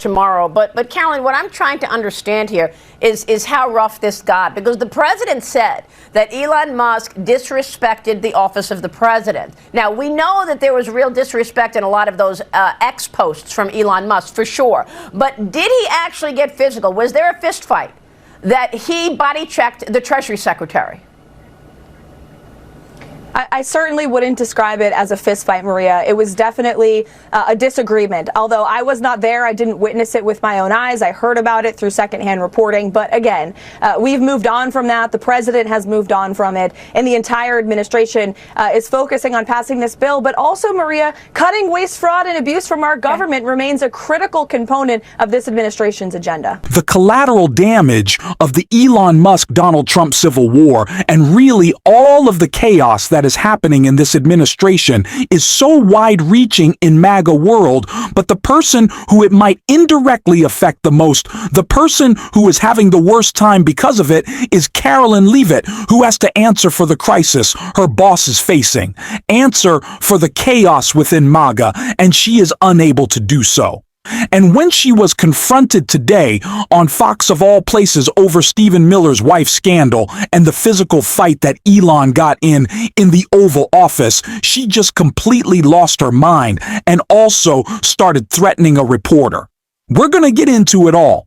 tomorrow. But Carolyn, what I'm trying to understand here is how rough this got, because the president said that Elon Musk disrespected the office of the president. Now, we know that there was real disrespect in a lot of those X posts from Elon Musk, for sure. But did he actually get physical? Was there a fist fight that he body checked the Treasury Secretary? I certainly wouldn't describe it as a fist fight, Maria. It was definitely a disagreement. Although I was not there, I didn't witness it with my own eyes. I heard about it through secondhand reporting. But again, we've moved on from that. The president has moved on from it. And the entire administration is focusing on passing this bill. But also, Maria, cutting waste, fraud, and abuse from our government remains a critical component of this administration's agenda. The collateral damage of the Elon Musk-Donald Trump civil war, and really all of the chaos that is happening in this administration, is so wide-reaching in MAGA world, but the person who it might indirectly affect the most, the person who is having the worst time because of it, is Carolyn Leavitt, who has to answer for the crisis her boss is facing, answer for the chaos within MAGA, and she is unable to do so. And when she was confronted today on Fox of all places over Stephen Miller's wife scandal and the physical fight that Elon got in the Oval Office, she just completely lost her mind and also started threatening a reporter. We're going to get into it all.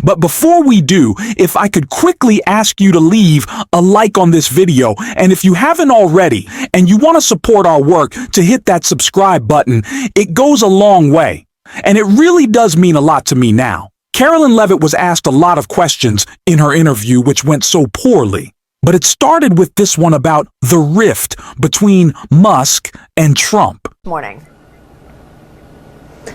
But before we do, if I could quickly ask you to leave a like on this video, and if you haven't already and you want to support our work, to hit that subscribe button. It goes a long way. And it really does mean a lot to me now. Carolyn Leavitt was asked a lot of questions in her interview, which went so poorly. But it started with this one about the rift between Musk and Trump. Morning.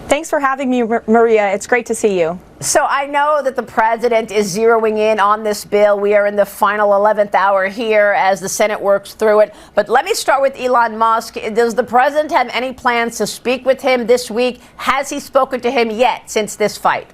Thanks for having me, Maria. It's great to see you. So I know that the president is zeroing in on this bill. We are in the final 11th hour here as the Senate works through it. But let me start with Elon Musk. Does the president have any plans to speak with him this week? Has he spoken to him yet since this fight?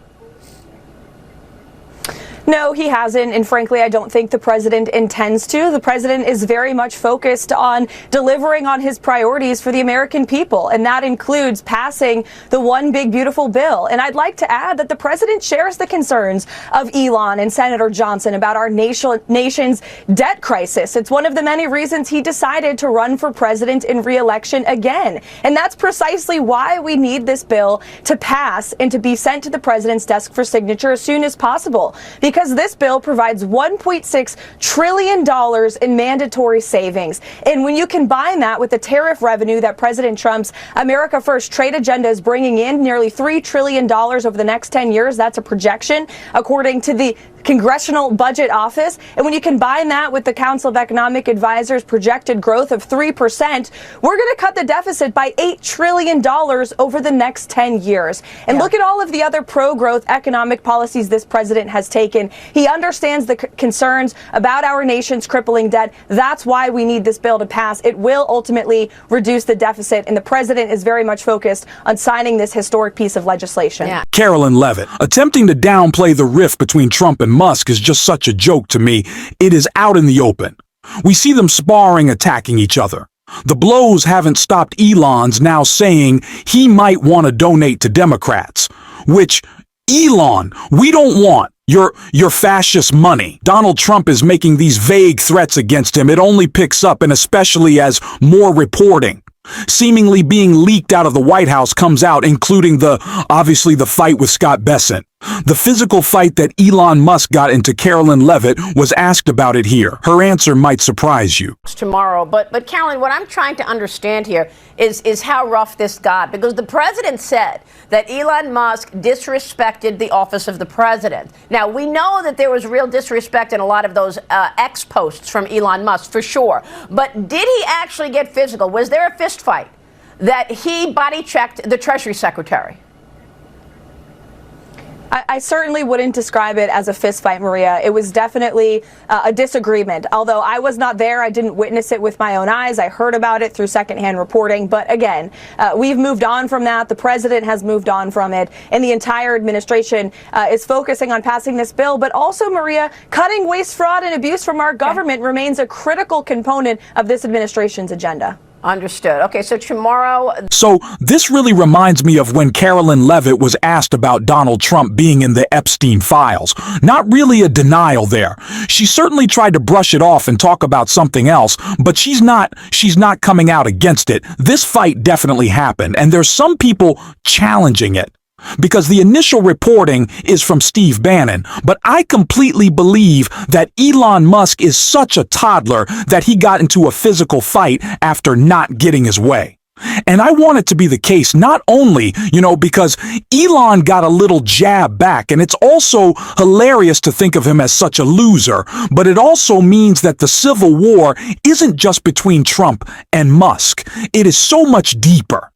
No, he hasn't, and frankly, I don't think the president intends to. The president is very much focused on delivering on his priorities for the American people, and that includes passing the one big, beautiful bill. And I'd like to add that the president shares the concerns of Elon and Senator Johnson about our nation's debt crisis. It's one of the many reasons he decided to run for president in re-election again. And that's precisely why we need this bill to pass and to be sent to the president's desk for signature as soon as possible. Because this bill provides $1.6 trillion in mandatory savings. And when you combine that with the tariff revenue that President Trump's America First trade agenda is bringing in, nearly $3 trillion over the next 10 years, that's a projection, according to the Congressional Budget Office. And when you combine that with the Council of Economic Advisors' projected growth of 3%, we're going to cut the deficit by $8 trillion over the next 10 years. And look at all of the other pro-growth economic policies this president has taken. He understands the concerns about our nation's crippling debt. That's why we need this bill to pass. It will ultimately reduce the deficit, and the president is very much focused on signing this historic piece of legislation. Carolyn Leavitt, attempting to downplay the rift between Trump and Musk is just such a joke to me. It is out in the open. We see them sparring, attacking each other. The blows haven't stopped Elon's now saying he might want to donate to Democrats, which, Elon, we don't want your fascist money. Donald Trump is making these vague threats against him. It only picks up, and especially as more reporting seemingly being leaked out of the White House comes out, including obviously the fight with Scott Bessent. The physical fight that Elon Musk got into. Carolyn Leavitt was asked about it here. Her answer might surprise you. Tomorrow. But Carolyn, what I'm trying to understand here is how rough this got, because the president said that Elon Musk disrespected the office of the president. Now, we know that there was real disrespect in a lot of those X posts from Elon Musk, for sure. But did he actually get physical? Was there a fist fight that he body checked the Treasury Secretary? I certainly wouldn't describe it as a fist fight, Maria. It was definitely a disagreement. Although I was not there, I didn't witness it with my own eyes. I heard about it through secondhand reporting. But again, we've moved on from that. The president has moved on from it. And the entire administration is focusing on passing this bill. But also, Maria, cutting waste, fraud, and abuse from our government remains a critical component of this administration's agenda. Understood. Okay, so tomorrow. So this really reminds me of when Carolyn Leavitt was asked about Donald Trump being in the Epstein files. Not really a denial there. She certainly tried to brush it off and talk about something else, but she's not coming out against it. This fight definitely happened, and there's some people challenging it. Because the initial reporting is from Steve Bannon, but I completely believe that Elon Musk is such a toddler that he got into a physical fight after not getting his way. And I want it to be the case not only, because Elon got a little jab back, and it's also hilarious to think of him as such a loser, but it also means that the civil war isn't just between Trump and Musk. It is so much deeper.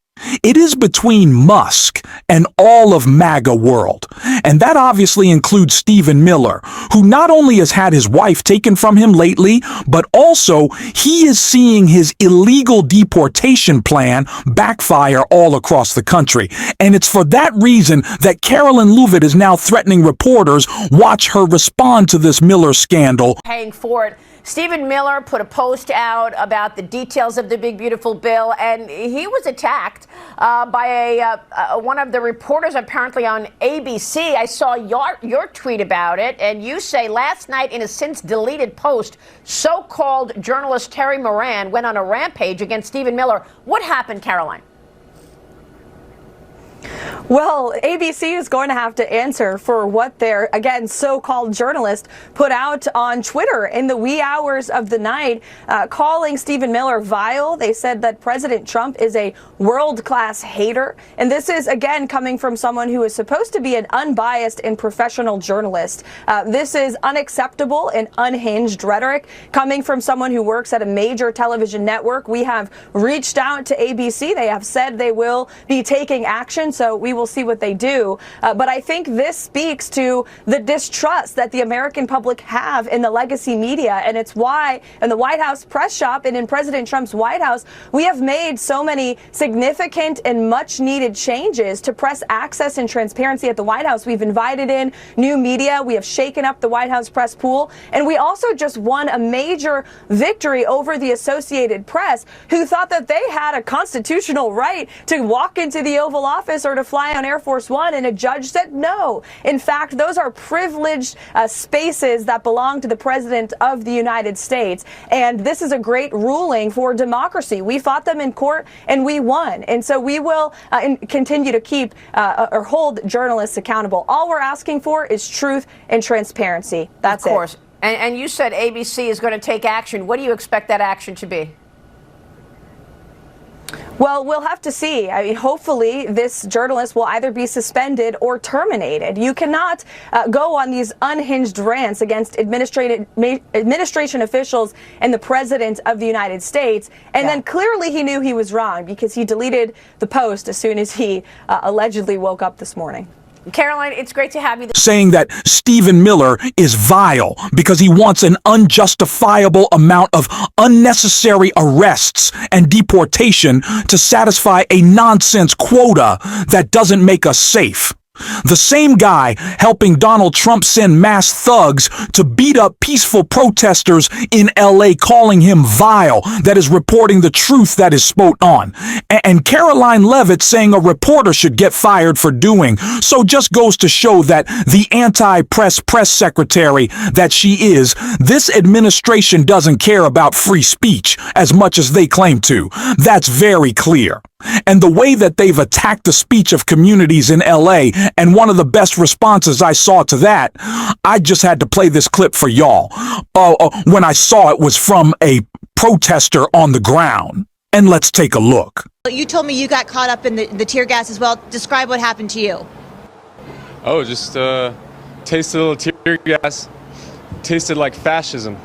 It is between Musk and all of MAGA world. And that obviously includes Stephen Miller, who not only has had his wife taken from him lately, but also he is seeing his illegal deportation plan backfire all across the country. And it's for that reason that Carolyn Leavitt is now threatening reporters, watch her respond to this Miller scandal. Paying for it. Stephen Miller put a post out about the details of the big, beautiful bill, and he was attacked by one of the reporters apparently on ABC. I saw your tweet about it, and you say last night in a since deleted post, so-called journalist Terry Moran went on a rampage against Stephen Miller. What happened, Caroline? Well, ABC is going to have to answer for what their, again, so-called journalist put out on Twitter in the wee hours of the night, calling Stephen Miller vile. They said that President Trump is a world-class hater. And this is, again, coming from someone who is supposed to be an unbiased and professional journalist. This is unacceptable and unhinged rhetoric coming from someone who works at a major television network. We have reached out to ABC. They have said they will be taking action. So we will see what they do. But I think this speaks to the distrust that the American public have in the legacy media. And it's why in the White House press shop and in President Trump's White House, we have made so many significant and much needed changes to press access and transparency at the White House. We've invited in new media. We have shaken up the White House press pool. And we also just won a major victory over the Associated Press, who thought that they had a constitutional right to walk into the Oval Office or to fly on Air Force One, and a judge said no. In fact, those are privileged spaces that belong to the President of the United States, and this is a great ruling for democracy. We fought them in court, and we won, and so we will continue to keep or hold journalists accountable. All we're asking for is truth and transparency. That's it. Of course. And you said ABC is going to take action. What do you expect that action to be? Well, we'll have to see. I mean, hopefully this journalist will either be suspended or terminated. You cannot go on these unhinged rants against administration officials and the President of the United States. And then clearly he knew he was wrong because he deleted the post as soon as he allegedly woke up this morning. Caroline, it's great to have you. Saying that Stephen Miller is vile because he wants an unjustifiable amount of unnecessary arrests and deportation to satisfy a nonsense quota that doesn't make us safe. The same guy helping Donald Trump send mass thugs to beat up peaceful protesters in LA, calling him vile, that is reporting the truth that is spot on. And Caroline Leavitt saying a reporter should get fired for doing so just goes to show that the anti-press secretary that she is, this administration doesn't care about free speech as much as they claim to. That's very clear. And the way that they've attacked the speech of communities in LA, and one of the best responses I saw to that, I just had to play this clip for y'all. When I saw it was from a protester on the ground. And let's take a look. You told me you got caught up in the tear gas as well. Describe what happened to you. Oh, just tasted a little tear gas. Tasted like fascism.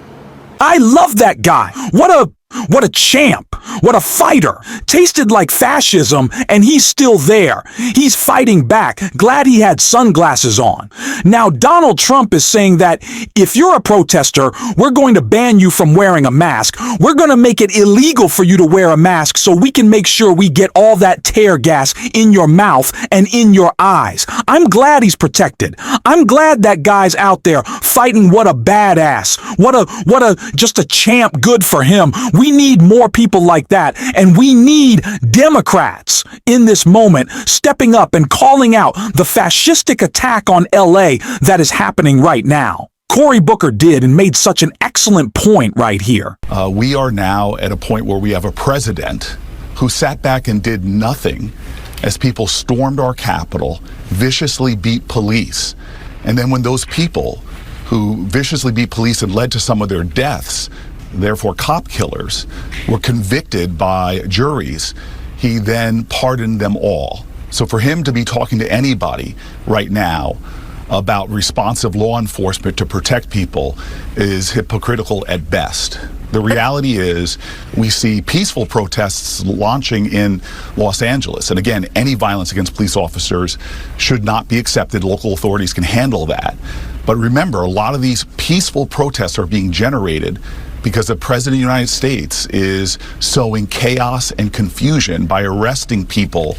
I love that guy. What a champ. What a fighter. Tasted like fascism, and he's still there. He's fighting back. Glad he had sunglasses on. Now, Donald Trump is saying that if you're a protester, we're going to ban you from wearing a mask. We're going to make it illegal for you to wear a mask so we can make sure we get all that tear gas in your mouth and in your eyes. I'm glad he's protected. I'm glad that guy's out there fighting. What a badass. What a just a champ. Good for him. We need more people like that. And we need Democrats in this moment stepping up and calling out the fascistic attack on LA that is happening right now. Cory Booker did and made such an excellent point right here. We are now at a point where we have a president who sat back and did nothing as people stormed our Capitol, viciously beat police. And then when those people who viciously beat police and led to some of their deaths, therefore cop killers, were convicted by juries, he then pardoned them all. So for him to be talking to anybody right now about responsive law enforcement to protect people is hypocritical at best. The reality is we see peaceful protests launching in Los Angeles. And again, any violence against police officers should not be accepted. Local authorities can handle that. But remember, a lot of these peaceful protests are being generated because the President of the United States is sowing chaos and confusion by arresting people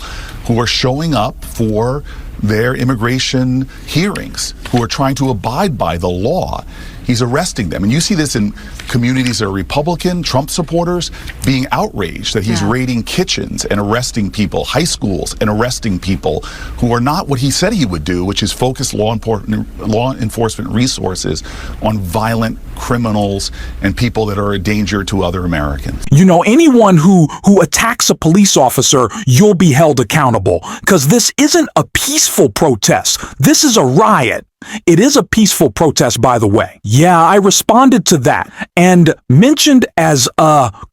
who are showing up for their immigration hearings, who are trying to abide by the law. He's arresting them. And you see this in communities that are Republican, Trump supporters, being outraged that he's raiding kitchens and arresting people, high schools and arresting people who are not what he said he would do, which is focus law enforcement resources on violent criminals and people that are a danger to other Americans. You know, anyone who attacks a police officer, you'll be held accountable, because this isn't a peaceful protest. This is a riot. It is a peaceful protest, by the way. Yeah, I responded to that and mentioned, as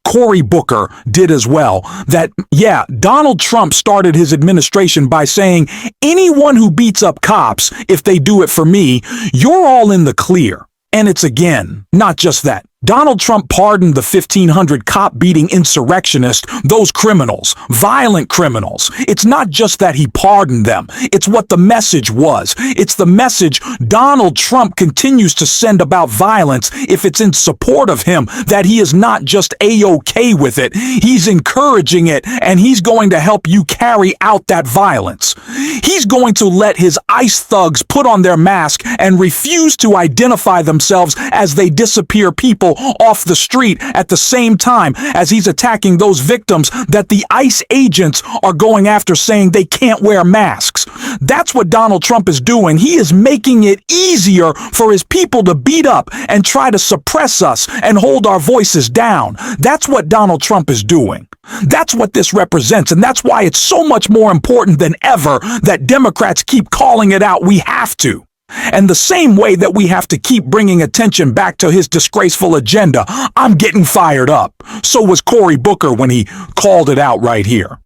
Cory Booker did as well, that, yeah, Donald Trump started his administration by saying, anyone who beats up cops, if they do it for me, you're all in the clear. And it's, again, not just that. Donald Trump pardoned the 1,500 cop-beating insurrectionists, those criminals, violent criminals. It's not just that he pardoned them. It's what the message was. It's the message Donald Trump continues to send about violence if it's in support of him, that he is not just A-OK with it. He's encouraging it, and he's going to help you carry out that violence. He's going to let his ICE thugs put on their mask and refuse to identify themselves as they disappear people off the street at the same time as he's attacking those victims that the ICE agents are going after, saying they can't wear masks. That's what Donald Trump is doing. He is making it easier for his people to beat up and try to suppress us and hold our voices down. That's what Donald Trump is doing. That's what this represents, and that's why it's so much more important than ever that Democrats keep calling it out. We have to. And the same way that we have to keep bringing attention back to his disgraceful agenda, I'm getting fired up. So was Cory Booker when he called it out right here.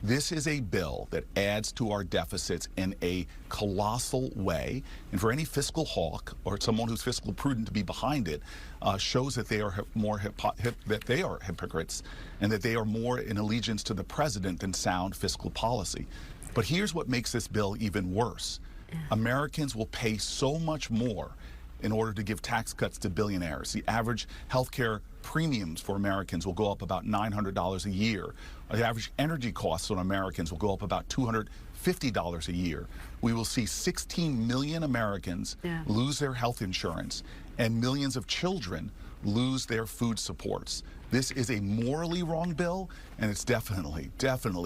This is a bill that adds to our deficits in a colossal way. And for any fiscal hawk or someone who's fiscal prudent to be behind it, shows that they are hypocrites and that they are more in allegiance to the president than sound fiscal policy. But here's what makes this bill even worse. Americans will pay so much more in order to give tax cuts to billionaires. The average healthcare premiums for Americans will go up about $900 a year. The average energy costs on Americans will go up about $250 a year. We will see 16 million Americans lose their health insurance, and millions of children lose their food supports. This is a morally wrong bill, and it's definitely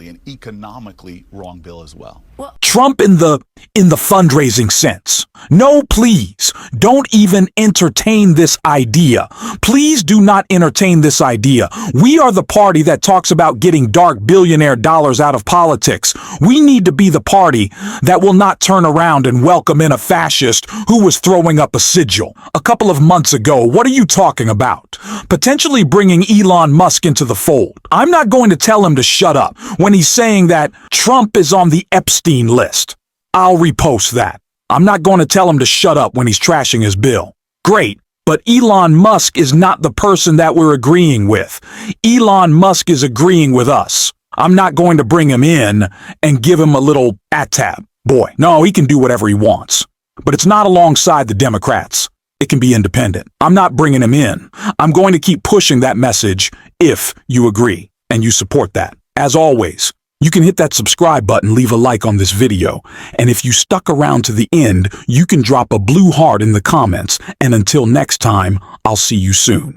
an economically wrong bill as well. Trump in the fundraising sense. No, please, don't even entertain this idea. Please do not entertain this idea. We are the party that talks about getting dark billionaire dollars out of politics. We need to be the party that will not turn around and welcome in a fascist who was throwing up a sigil. A couple of months ago, what are you talking about? Potentially bringing Elon Musk into the fold. I'm not going to tell him to shut up when he's saying that Trump is on the Epstein list. I'll repost that. I'm not going to tell him to shut up when he's trashing his bill. Great, but Elon Musk is not the person that we're agreeing with. Elon Musk is agreeing with us. I'm not going to bring him in and give him a little ATAB. Boy, no, he can do whatever he wants. But it's not alongside the Democrats. It can be independent. I'm not bringing him in. I'm going to keep pushing that message if you agree and you support that. As always, you can hit that subscribe button, leave a like on this video, and if you stuck around to the end, you can drop a blue heart in the comments. And until next time, I'll see you soon.